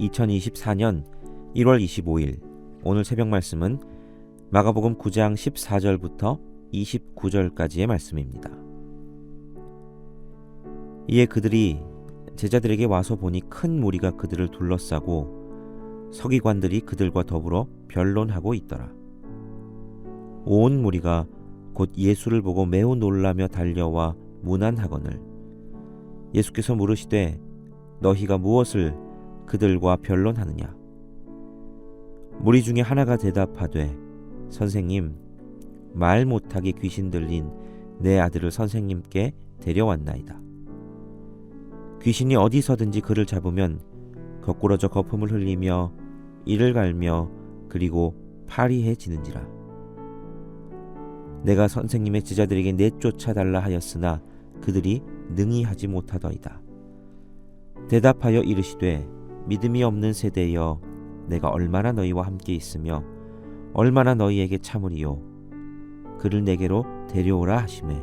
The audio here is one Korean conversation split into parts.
2024년 1월 25일 오늘 새벽 말씀은 마가복음 9장 14절부터 29절까지의 말씀입니다. 이에 그들이 제자들에게 와서 보니 큰 무리가 그들을 둘러싸고 서기관들이 그들과 더불어 변론하고 있더라. 온 무리가 곧 예수를 보고 매우 놀라며 달려와 문안하거늘 예수께서 물으시되 너희가 무엇을 그들과 변론하느냐? 무리 중에 하나가 대답하되 선생님, 말 못하게 귀신 들린 내 아들을 선생님께 데려왔나이다. 귀신이 어디서든지 그를 잡으면 거꾸러져 거품을 흘리며 이를 갈며 그리고 파리해지는지라. 내가 선생님의 제자들에게 내쫓아달라 하였으나 그들이 능히 하지 못하더이다. 대답하여 이르시되 믿음이 없는 세대여, 내가 얼마나 너희와 함께 있으며 얼마나 너희에게 참으리요. 그를 내게로 데려오라 하시매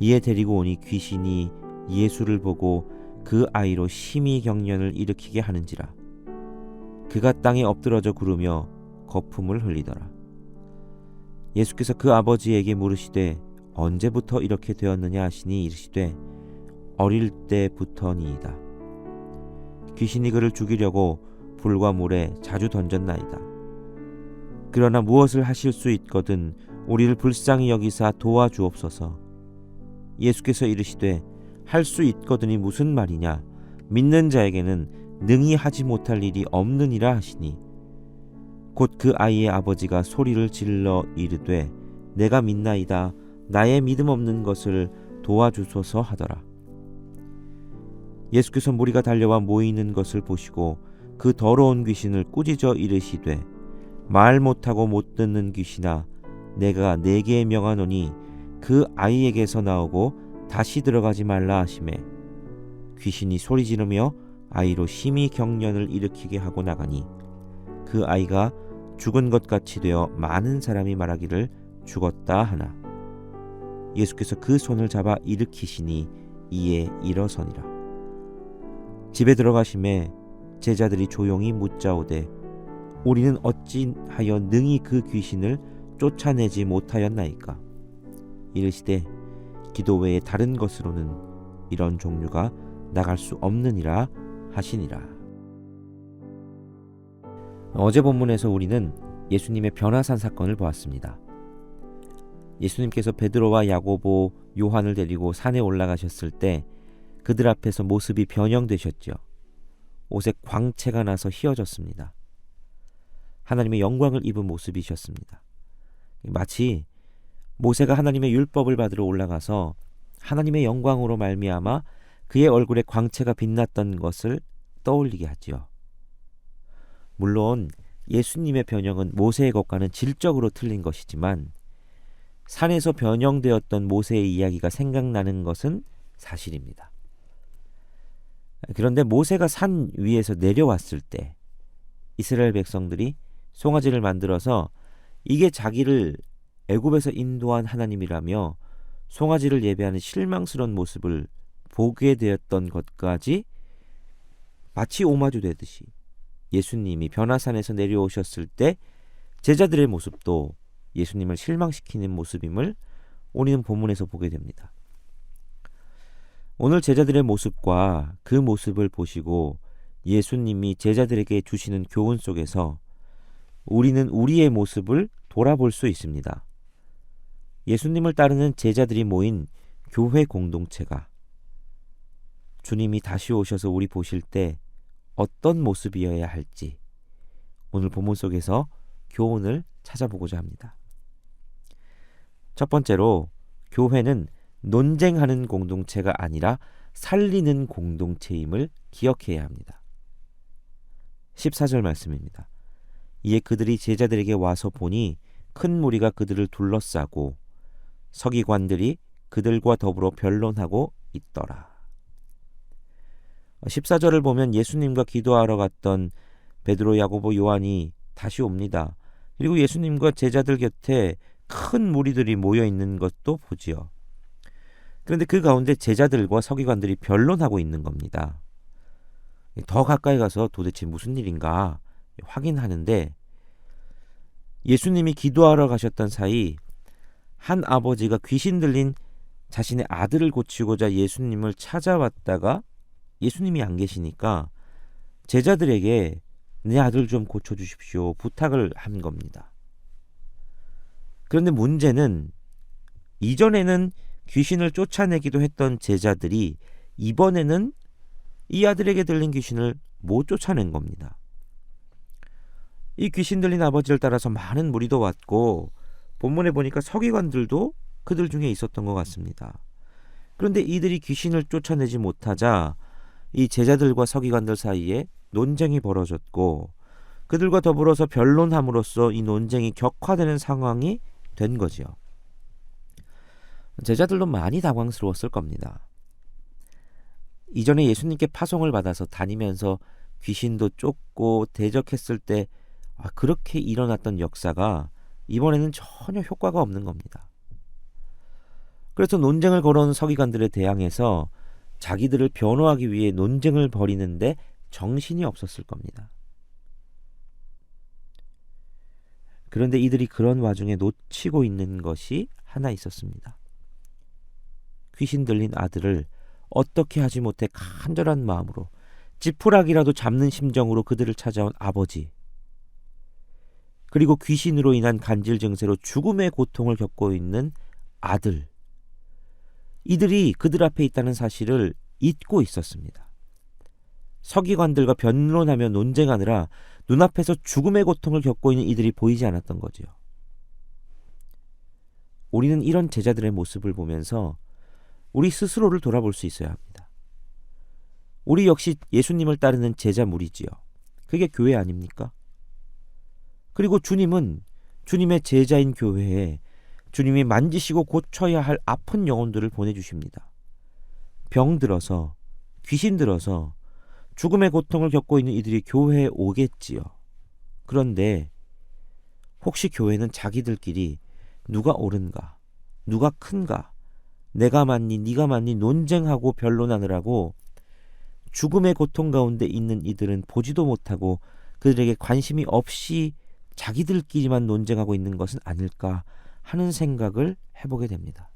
이에 데리고 오니 귀신이 예수를 보고 그 아이로 심히 경련을 일으키게 하는지라. 그가 땅에 엎드러져 구르며 거품을 흘리더라. 예수께서 그 아버지에게 물으시되 언제부터 이렇게 되었느냐 하시니 이르시되 어릴 때부터니이다. 귀신이 그를 죽이려고 불과 물에 자주 던졌나이다. 그러나 무엇을 하실 수 있거든 우리를 불쌍히 여기사 도와주옵소서. 예수께서 이르시되 할 수 있거든이 무슨 말이냐? 믿는 자에게는 능히 하지 못할 일이 없느니라 하시니 곧 그 아이의 아버지가 소리를 질러 이르되 내가 믿나이다. 나의 믿음 없는 것을 도와주소서 하더라. 예수께서 무리가 달려와 모이는 것을 보시고 그 더러운 귀신을 꾸짖어 이르시되 말 못하고 못 듣는 귀신아, 내가 네게 명하노니 그 아이에게서 나오고 다시 들어가지 말라 하시매 귀신이 소리 지르며 아이로 심히 경련을 일으키게 하고 나가니 그 아이가 죽은 것 같이 되어 많은 사람이 말하기를 죽었다 하나 예수께서 그 손을 잡아 일으키시니 이에 일어서니라. 집에 들어가심에 제자들이 조용히 묻자오되 우리는 어찌하여 능히 그 귀신을 쫓아내지 못하였나이까? 이르시되 기도 외에 다른 것으로는 이런 종류가 나갈 수 없느니라 하시니라. 어제 본문에서 우리는 예수님의 변화산 사건을 보았습니다. 예수님께서 베드로와 야고보, 요한을 데리고 산에 올라가셨을 때 그들 앞에서 모습이 변형되셨죠. 옷에 광채가 나서 휘어졌습니다. 하나님의 영광을 입은 모습이셨습니다. 마치 모세가 하나님의 율법을 받으러 올라가서 하나님의 영광으로 말미암아 그의 얼굴에 광채가 빛났던 것을 떠올리게 하지요. 물론 예수님의 변형은 모세의 것과는 질적으로 틀린 것이지만 산에서 변형되었던 모세의 이야기가 생각나는 것은 사실입니다. 그런데 모세가 산 위에서 내려왔을 때 이스라엘 백성들이 송아지를 만들어서 이게 자기를 애굽에서 인도한 하나님이라며 송아지를 예배하는 실망스러운 모습을 보게 되었던 것까지 마치 오마주 되듯이 예수님이 변화산에서 내려오셨을 때 제자들의 모습도 예수님을 실망시키는 모습임을 우리는 본문에서 보게 됩니다. 오늘 제자들의 모습과 그 모습을 보시고 예수님이 제자들에게 주시는 교훈 속에서 우리는 우리의 모습을 돌아볼 수 있습니다. 예수님을 따르는 제자들이 모인 교회 공동체가 주님이 다시 오셔서 우리 보실 때 어떤 모습이어야 할지 오늘 본문 속에서 교훈을 찾아보고자 합니다. 첫 번째로 교회는 논쟁하는 공동체가 아니라 살리는 공동체임을 기억해야 합니다. 14절 말씀입니다. 이에 그들이 제자들에게 와서 보니 큰 무리가 그들을 둘러싸고 서기관들이 그들과 더불어 변론하고 있더라. 14절을 보면 예수님과 기도하러 갔던 베드로, 야고보, 요한이 다시 옵니다. 그리고 예수님과 제자들 곁에 큰 무리들이 모여 있는 것도 보지요. 그런데 그 가운데 제자들과 서기관들이 변론하고 있는 겁니다. 더 가까이 가서 도대체 무슨 일인가 확인하는데, 예수님이 기도하러 가셨던 사이 한 아버지가 귀신 들린 자신의 아들을 고치고자 예수님을 찾아왔다가 예수님이 안 계시니까 제자들에게 내 아들 좀 고쳐주십시오 부탁을 한 겁니다. 그런데 문제는 이전에는 귀신을 쫓아내기도 했던 제자들이 이번에는 이 아들에게 들린 귀신을 못 쫓아낸 겁니다. 이 귀신 들린 아버지를 따라서 많은 무리도 왔고 본문에 보니까 서기관들도 그들 중에 있었던 것 같습니다. 그런데 이들이 귀신을 쫓아내지 못하자 이 제자들과 서기관들 사이에 논쟁이 벌어졌고 그들과 더불어서 변론함으로써 이 논쟁이 격화되는 상황이 된 거지요. 제자들도 많이 당황스러웠을 겁니다. 이전에 예수님께 파송을 받아서 다니면서 귀신도 쫓고 대적했을 때 그렇게 일어났던 역사가 이번에는 전혀 효과가 없는 겁니다. 그래서 논쟁을 걸어온 서기관들에 대항해서 자기들을 변호하기 위해 논쟁을 벌이는데 정신이 없었을 겁니다. 그런데 이들이 그런 와중에 놓치고 있는 것이 하나 있었습니다. 귀신 들린 아들을 어떻게 하지 못해 간절한 마음으로 지푸라기라도 잡는 심정으로 그들을 찾아온 아버지, 그리고 귀신으로 인한 간질 증세로 죽음의 고통을 겪고 있는 아들, 이들이 그들 앞에 있다는 사실을 잊고 있었습니다. 서기관들과 변론하며 논쟁하느라 눈앞에서 죽음의 고통을 겪고 있는 이들이 보이지 않았던 거지요. 우리는 이런 제자들의 모습을 보면서 우리 스스로를 돌아볼 수 있어야 합니다. 우리 역시 예수님을 따르는 제자물이지요. 그게 교회 아닙니까? 그리고 주님은 주님의 제자인 교회에 주님이 만지시고 고쳐야 할 아픈 영혼들을 보내주십니다. 병들어서, 귀신 들어서 죽음의 고통을 겪고 있는 이들이 교회에 오겠지요. 그런데 혹시 교회는 자기들끼리 누가 옳은가, 누가 큰가, 내가 맞니 네가 맞니 논쟁하고 변론하느라고 죽음의 고통 가운데 있는 이들은 보지도 못하고 그들에게 관심이 없이 자기들끼리만 논쟁하고 있는 것은 아닐까 하는 생각을 해보게 됩니다.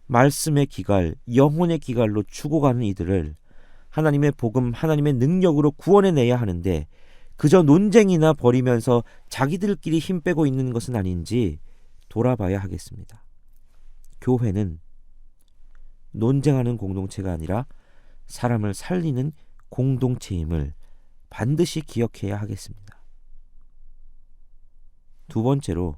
말씀의 기갈, 영혼의 기갈로 죽어가는 이들을 하나님의 복음, 하나님의 능력으로 구원해내야 하는데 그저 논쟁이나 벌이면서 자기들끼리 힘 빼고 있는 것은 아닌지 돌아봐야 하겠습니다. 교회는 논쟁하는 공동체가 아니라 사람을 살리는 공동체임을 반드시 기억해야 하겠습니다. 두 번째로,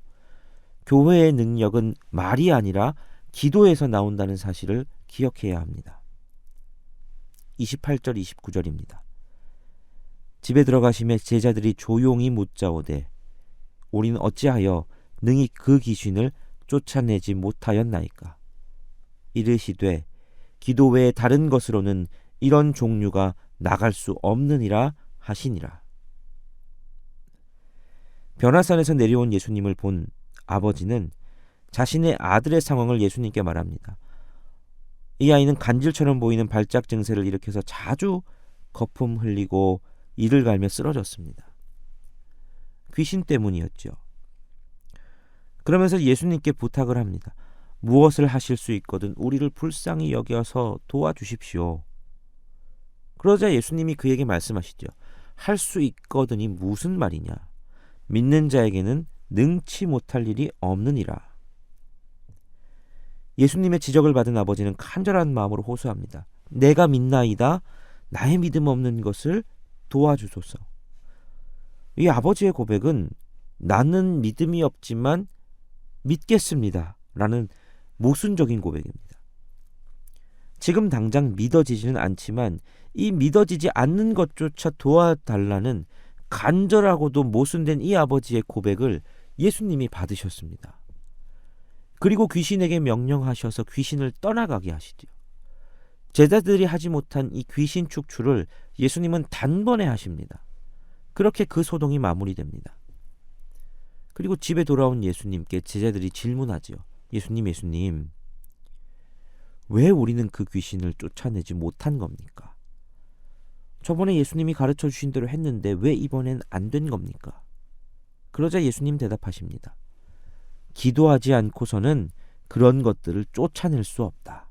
교회의 능력은 말이 아니라 기도에서 나온다는 사실을 기억해야 합니다. 28절 29절입니다. 집에 들어가시매 제자들이 조용히 묻자오되 우리는 어찌하여 능히 그 귀신을 쫓아내지 못하였나이까. 이르시되 기도 외에 다른 것으로는 이런 종류가 나갈 수 없느니라 하시니라. 변화산에서 내려온 예수님을 본 아버지는 자신의 아들의 상황을 예수님께 말합니다. 이 아이는 간질처럼 보이는 발작 증세를 일으켜서 자주 거품 흘리고 이를 갈며 쓰러졌습니다. 귀신 때문이었죠. 그러면서 예수님께 부탁을 합니다. 무엇을 하실 수 있거든 우리를 불쌍히 여겨서 도와주십시오. 그러자 예수님이 그에게 말씀하시죠. 할 수 있거든이 무슨 말이냐. 믿는 자에게는 능치 못할 일이 없느니라. 예수님의 지적을 받은 아버지는 간절한 마음으로 호소합니다. 내가 믿나이다. 나의 믿음 없는 것을 도와주소서. 이 아버지의 고백은 나는 믿음이 없지만 믿겠습니다 라는 모순적인 고백입니다. 지금 당장 믿어지지는 않지만 이 믿어지지 않는 것조차 도와달라는 간절하고도 모순된 이 아버지의 고백을 예수님이 받으셨습니다. 그리고 귀신에게 명령하셔서 귀신을 떠나가게 하시죠. 제자들이 하지 못한 이 귀신 축출을 예수님은 단번에 하십니다. 그렇게 그 소동이 마무리됩니다. 그리고 집에 돌아온 예수님께 제자들이 질문하지요. 예수님, 왜 우리는 그 귀신을 쫓아내지 못한 겁니까? 저번에 예수님이 가르쳐 주신 대로 했는데 왜 이번엔 안 된 겁니까? 그러자 예수님 대답하십니다. 기도하지 않고서는 그런 것들을 쫓아낼 수 없다.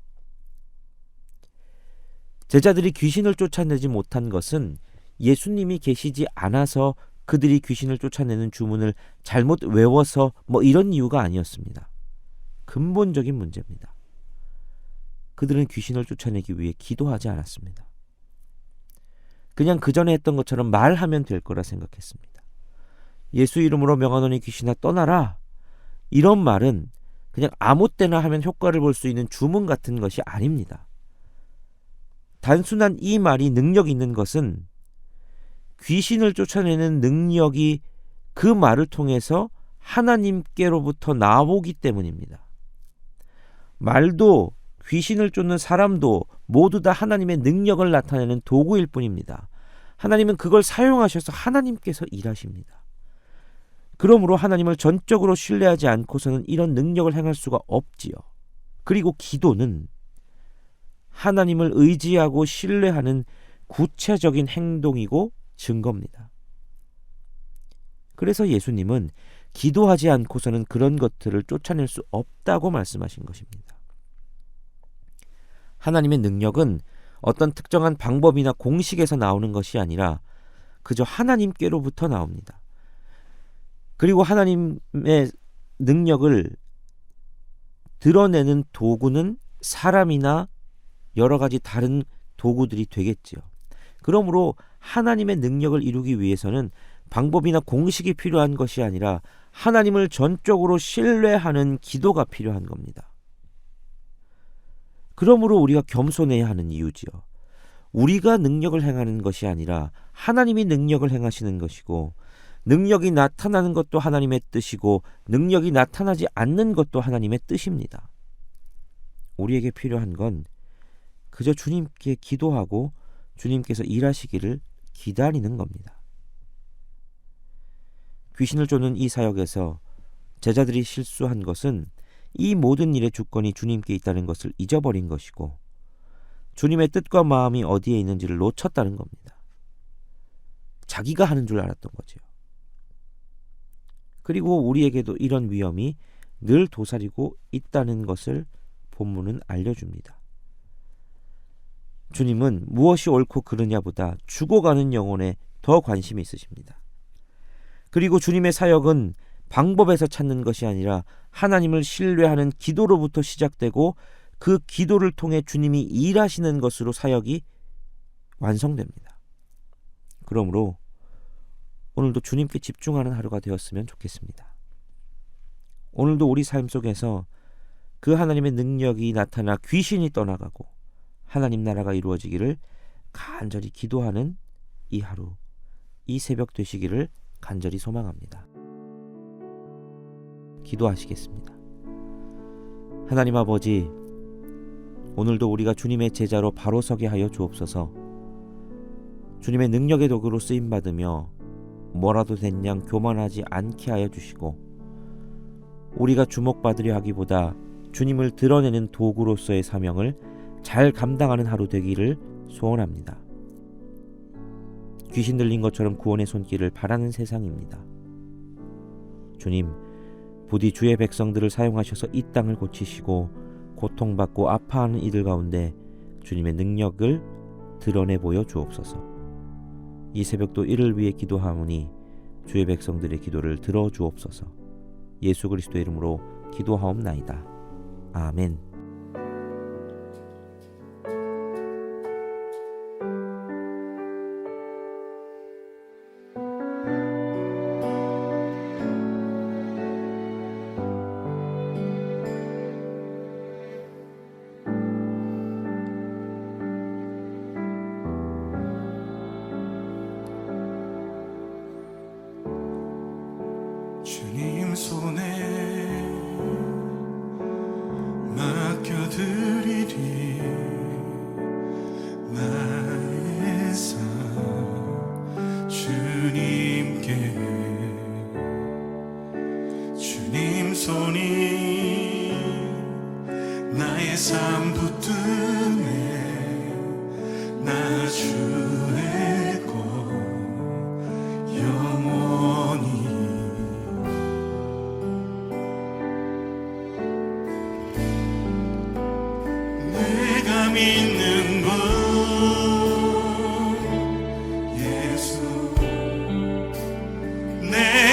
제자들이 귀신을 쫓아내지 못한 것은 예수님이 계시지 않아서 그들이 귀신을 쫓아내는 주문을 잘못 외워서 이런 이유가 아니었습니다. 근본적인 문제입니다. 그들은 귀신을 쫓아내기 위해 기도하지 않았습니다. 그냥 그 전에 했던 것처럼 말하면 될 거라 생각했습니다. 예수 이름으로 명하노니 귀신아 떠나라. 이런 말은 그냥 아무 때나 하면 효과를 볼 수 있는 주문 같은 것이 아닙니다. 단순한 이 말이 능력 있는 것은 귀신을 쫓아내는 능력이 그 말을 통해서 하나님께로부터 나오기 때문입니다. 말도 귀신을 쫓는 사람도 모두 다 하나님의 능력을 나타내는 도구일 뿐입니다. 하나님은 그걸 사용하셔서 하나님께서 일하십니다. 그러므로 하나님을 전적으로 신뢰하지 않고서는 이런 능력을 행할 수가 없지요. 그리고 기도는 하나님을 의지하고 신뢰하는 구체적인 행동이고 증거입니다. 그래서 예수님은 기도하지 않고서는 그런 것들을 쫓아낼 수 없다고 말씀하신 것입니다. 하나님의 능력은 어떤 특정한 방법이나 공식에서 나오는 것이 아니라 그저 하나님께로부터 나옵니다. 그리고 하나님의 능력을 드러내는 도구는 사람이나 여러 가지 다른 도구들이 되겠지요. 그러므로 하나님의 능력을 이루기 위해서는 방법이나 공식이 필요한 것이 아니라 하나님을 전적으로 신뢰하는 기도가 필요한 겁니다. 그러므로 우리가 겸손해야 하는 이유지요. 우리가 능력을 행하는 것이 아니라 하나님이 능력을 행하시는 것이고, 능력이 나타나는 것도 하나님의 뜻이고 능력이 나타나지 않는 것도 하나님의 뜻입니다. 우리에게 필요한 건 그저 주님께 기도하고 주님께서 일하시기를 기다리는 겁니다. 귀신을 쫓는 이 사역에서 제자들이 실수한 것은 이 모든 일의 주권이 주님께 있다는 것을 잊어버린 것이고, 주님의 뜻과 마음이 어디에 있는지를 놓쳤다는 겁니다. 자기가 하는 줄 알았던 거죠. 그리고 우리에게도 이런 위험이 늘 도사리고 있다는 것을 본문은 알려줍니다. 주님은 무엇이 옳고 그르냐보다 죽어가는 영혼에 더 관심이 있으십니다. 그리고 주님의 사역은 방법에서 찾는 것이 아니라 하나님을 신뢰하는 기도로부터 시작되고 그 기도를 통해 주님이 일하시는 것으로 사역이 완성됩니다. 그러므로 오늘도 주님께 집중하는 하루가 되었으면 좋겠습니다. 오늘도 우리 삶 속에서 그 하나님의 능력이 나타나 귀신이 떠나가고 하나님 나라가 이루어지기를 간절히 기도하는 이 하루, 이 새벽 되시기를 간절히 소망합니다. 기도하시겠습니다. 하나님 아버지, 오늘도 우리가 주님의 제자로 바로 서게 하여 주옵소서. 주님의 능력의 도구로 쓰임받으며 뭐라도 된 양 교만하지 않게 하여 주시고, 우리가 주목받으려 하기보다 주님을 드러내는 도구로서의 사명을 잘 감당하는 하루 되기를 소원합니다. 귀신 들린 것처럼 구원의 손길을 바라는 세상입니다. 주님, 부디 주의 백성들을 사용하셔서 이 땅을 고치시고 고통받고 아파하는 이들 가운데 주님의 능력을 드러내 보여 주옵소서. 이 새벽도 이를 위해 기도하오니 주의 백성들의 기도를 들어 주옵소서. 예수 그리스도의 이름으로 기도하옵나이다. 아멘. 주님 손에 맡겨드리리 나의 삶 주님께. 주님 손이 나의 삶 붙드네 나 주의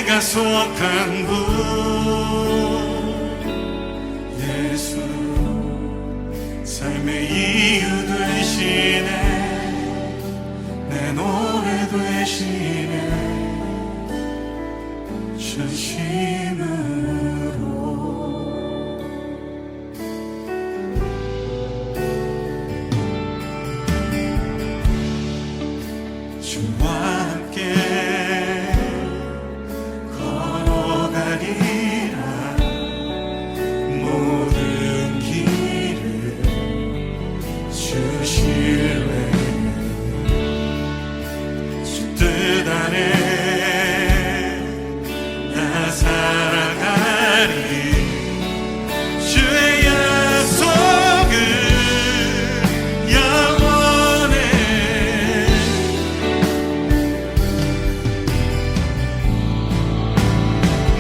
내가 속한 분 예수 삶의 이유 되시네 내 노래 되시네 전심으로 주와 함께 걸어가리라 모든 길을 주실래 주 뜻 안에 나 살아가리 주의 약속은 영원해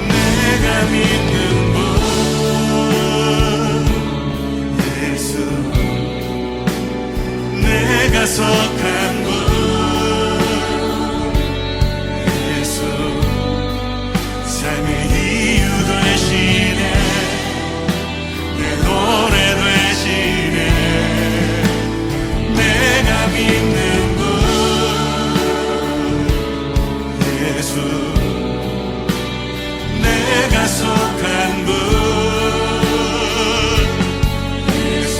내가 믿는 분 예수 내가 속한 분 예수 삶의 이유 되시네 내 노래 되시네 내가 믿는 분 예수 내가 속한 분 예수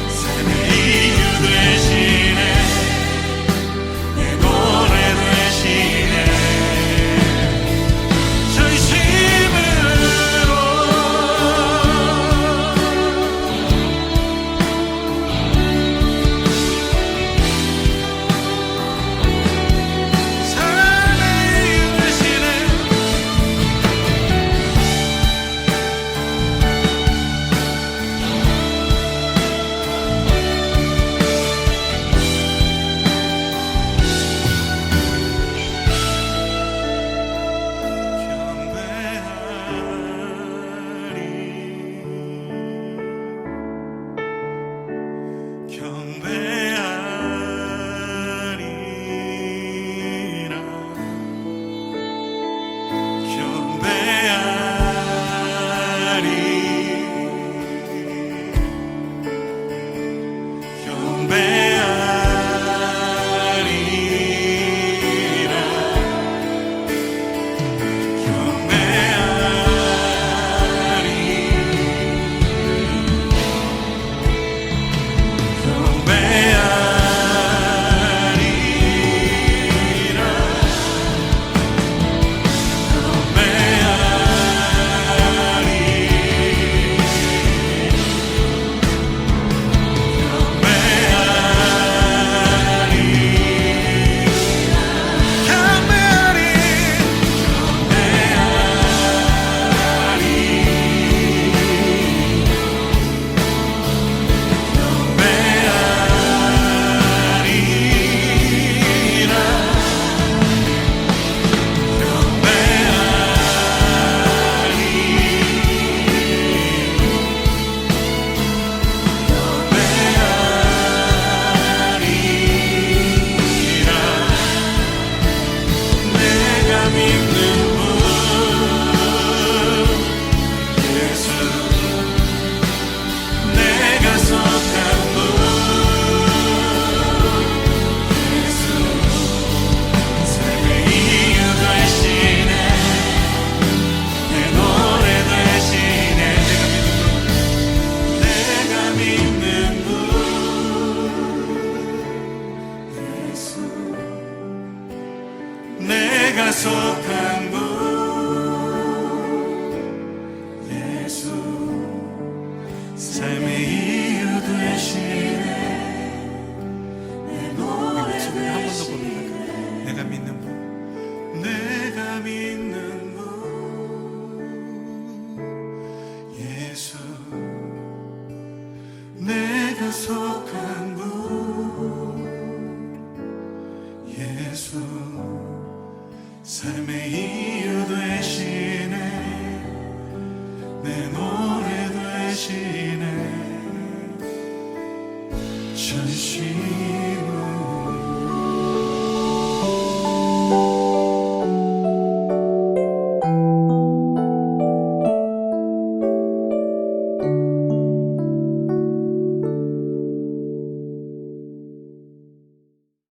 삶의 이유 되시네 내 노래 되시네 전심으로 삶의 이유 되시네 경배하리라 내가 믿는 분 예수 내가 속한 분 예수 삶의 이유 되시네 내 노래 되시네 내가 믿는 분 예수 내가 속한 분 예수 삶의 이유 되시네 내 노래 되시네 내가 믿는 분 내가 믿는 분 예수 내가 속한 분 예수 삶의 이유 되시네 내 노래 되시네 전심